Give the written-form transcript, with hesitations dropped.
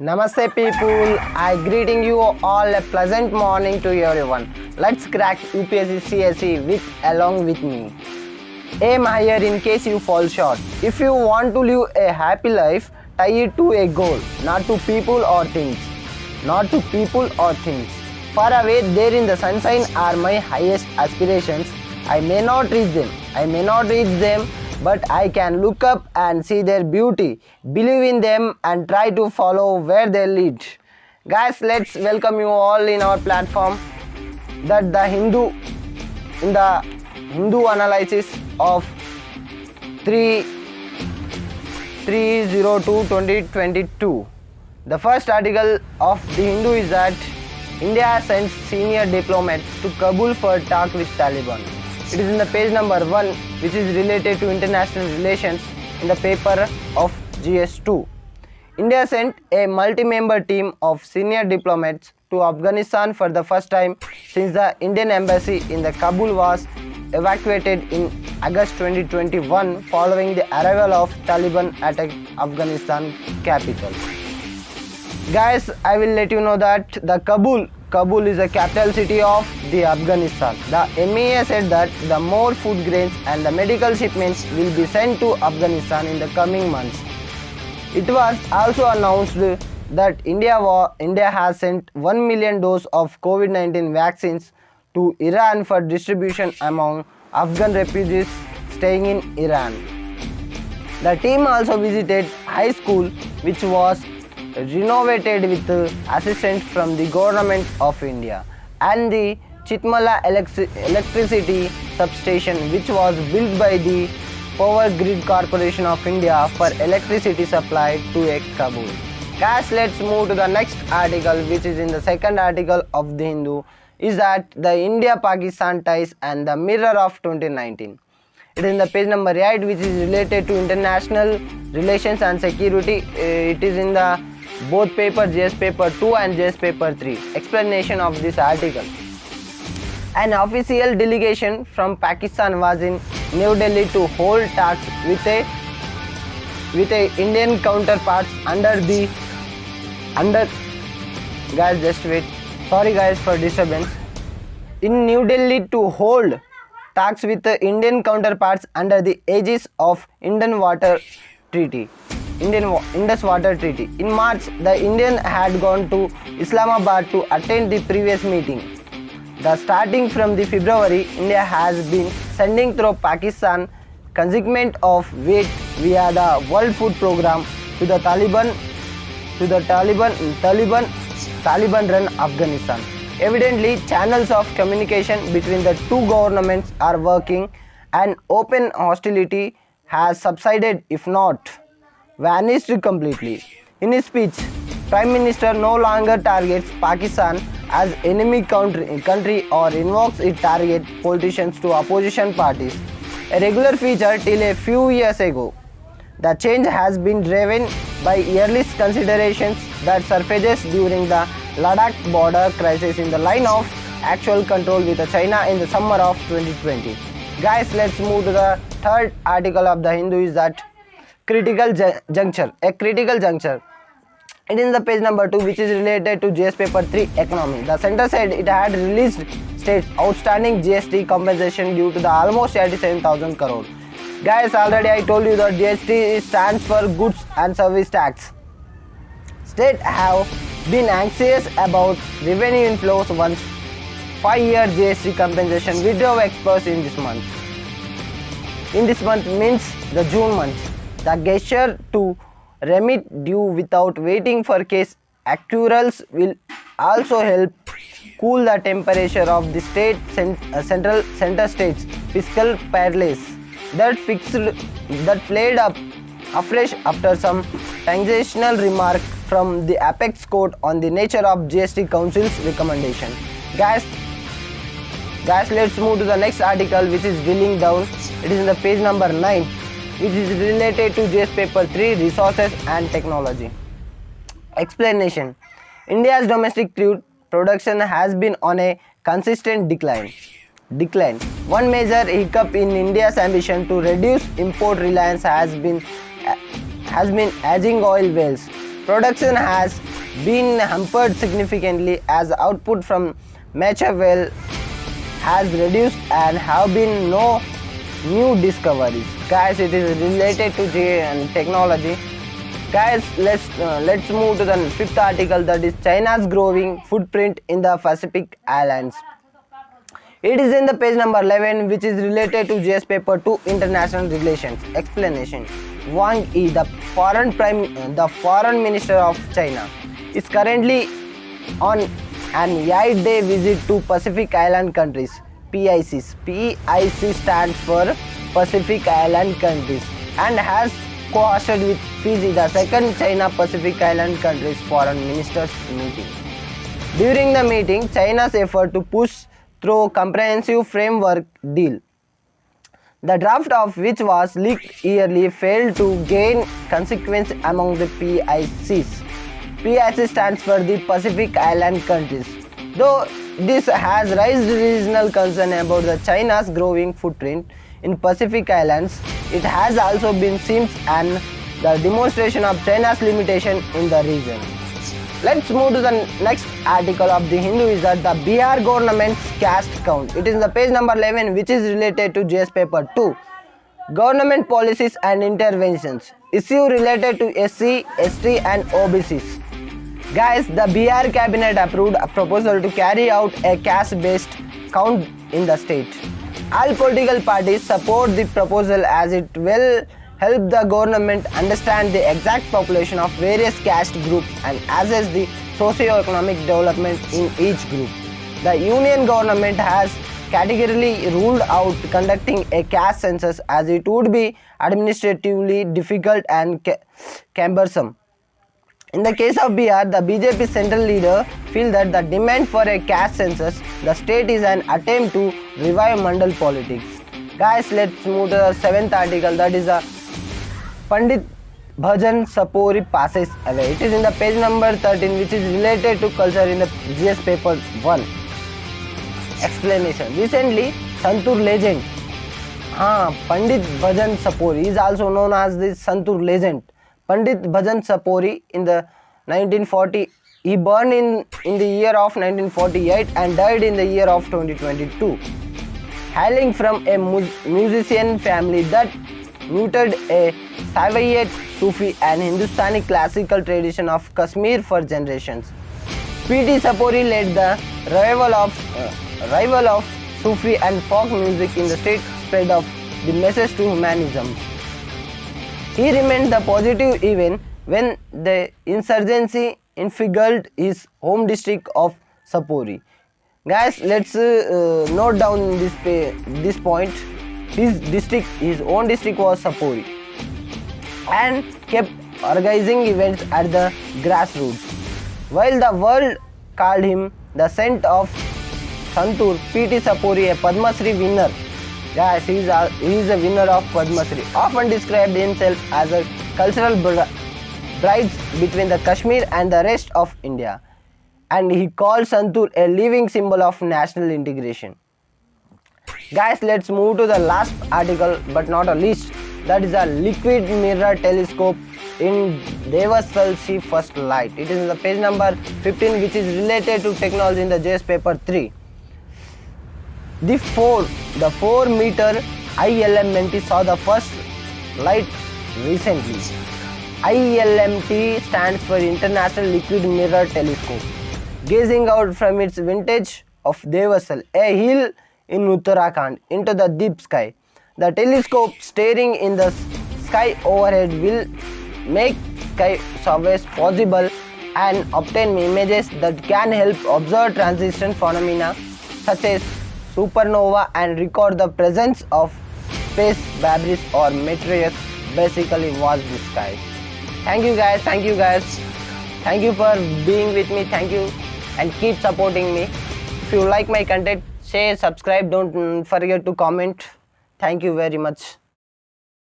Namaste people, I greeting you all a pleasant morning to everyone. Let's crack UPSC CSE along with me. Aim higher in case you fall short. If you want to live a happy life, tie it to a goal, not to people or things. Not to people or things. Far away there in the sunshine are my highest aspirations. I may not reach them, but I can look up and see their beauty, believe in them and try to follow where they lead. Guys, let's welcome you all in our platform that the Hindu analysis of 3/02/2022. The first article of the Hindu is that India sends senior diplomats to Kabul for talk with Taliban. It is in the page number 1, which is related to international relations in the paper of GS2. India sent a multi-member team of senior diplomats to Afghanistan for the first time since the Indian embassy in the Kabul was evacuated in August 2021 following the arrival of Taliban attack Afghanistan capital. Guys, I will let you know that the Kabul is the capital city of the Afghanistan. The MEA said that the more food grains and the medical shipments will be sent to Afghanistan in the coming months. It was also announced that India has sent 1 million doses of COVID-19 vaccines to Iran for distribution among Afghan refugees staying in Iran. The team also visited high school which was renovated with assistance from the government of India, and the Chitmala electricity substation which was built by the Power Grid Corporation of India for electricity supply to Kabul. Guys, let's move to the next article, which is in the second article of the Hindu, is that the India-Pakistan ties and the mirror of 2019. It is in the page number 8, which is related to international relations and security. It is in the both paper JS paper 2 and JS paper 3. Explanation of this article. An official delegation from Pakistan was in New Delhi to hold talks with a Indian counterparts guys, just wait. Sorry guys for disturbance. In New Delhi to hold talks with the Indian counterparts under the aegis of Indus Water Treaty. In March, the Indian had gone to Islamabad to attend the previous meeting. Starting from the February, India has been sending through Pakistan consignment of wheat via the World Food Program to the Taliban-run Afghanistan. Evidently, channels of communication between the two governments are working, and open hostility has subsided, if not vanished completely. In his speech, Prime Minister no longer targets Pakistan as enemy country or invokes it target politicians to opposition parties, a regular feature till a few years ago. The change has been driven by earliest considerations that surfaces during the Ladakh border crisis in the line of actual control with China in the summer of 2020. Guys, let's move to the third article of the Hindu, is that critical juncture. A critical juncture. It is in the page number 2, which is related to GS paper 3 economy. The center said it had released states outstanding GST compensation due to the almost 87,000 crore. Guys, already I told you that GST stands for goods and service tax. States have been anxious about revenue inflows once 5-year GST compensation withdrew experts in this month. In this month means the June month. The gesture to remit due without waiting for case accruals will also help cool the temperature of the center states fiscal paralysis that flared up afresh after some tangential remark from the apex court on the nature of GST Council's recommendation. Guys, let's move to the next article, which is drilling down. It is in the page number 9, which is related to GS paper 3 resources and technology. Explanation. India's domestic crude production has been on a consistent decline. One major hiccup in India's ambition to reduce import reliance has been aging oil wells. production has been hampered significantly as output from Machiavelli has reduced and have been no new discoveries. Guys, it is related to technology. Guys, let's move to the fifth article, that is China's growing footprint in the Pacific Islands. It is in the page number 11, which is related to GS paper 2 international relations. Explanation. Wang Yi, the foreign minister of China, is currently on an 8-day visit to Pacific Island countries. PICs. PIC stands for Pacific Island countries and has co-hosted with Fiji the second China Pacific Island countries foreign ministers meeting. During the meeting, China's effort to push through comprehensive framework deal, the draft of which was leaked early, failed to gain consequence among the PICs. PIC stands for the Pacific Island countries. Though this has raised regional concern about the China's growing footprint in Pacific Islands, it has also been seen as the demonstration of China's limitation in the region. Let's move to the next article of the Hindu, is that the Bihar government's caste count. It is in the page number 11, which is related to GS paper 2. Government policies and interventions. Issue related to SC, ST and OBCs. Guys, the Bihar cabinet approved a proposal to carry out a caste-based count in the state. All political parties support the proposal as it will help the government understand the exact population of various caste groups and assess the socio-economic development in each group. The union government has categorically ruled out conducting a caste census as it would be administratively difficult and cumbersome. In the case of Bihar, the BJP central leader feels that the demand for a caste census, the state is an attempt to revive mandal politics. Guys, let's move to the 7th article, that is a Pandit Bhajan Sapori passes away. It is in the page number 13, which is related to culture in the GS paper 1. Explanation. Recently, Santur legend, Pandit Bhajan Sapori is also known as the Santur legend. Pandit Bhajan Sapori in the 1940, he born in the year of 1948 and died in the year of 2022. Hailing from a musician family that nurtured a Sawaiyat, Sufi and Hindustani classical tradition of Kashmir for generations. P.T. Sapori led the revival of Sufi and folk music in the state, spread of the message to humanism. He remained the positive even when the insurgency infiltrated his home district of Sapori. Guys, let's note down this point. His own district was Sapori, and kept organizing events at the grassroots. While the world called him the saint of Santur, P.T. Sapori, a Padma Shri winner. Guys, he is a winner of Padma Shri, often described himself as a cultural bridge between the Kashmir and the rest of India. And he called Santur a living symbol of national integration. Guys, let's move to the last article, but not a least, that is a liquid mirror telescope in Devasal see first light. It is in the page number 15, which is related to technology in the JS paper 3. The 4-meter ILMT saw the first light recently. ILMT stands for International Liquid Mirror Telescope. Gazing out from its vintage of Devasal, a hill in Uttarakhand, into the deep sky. The telescope staring in the sky overhead will make sky surveys possible and obtain images that can help observe transition phenomena such as supernova and record the presence of space debris or meteors, basically watch the sky. Thank you guys. Thank you for being with me. Thank you and keep supporting me. If you like my content, share, subscribe, don't forget to comment. Thank you very much.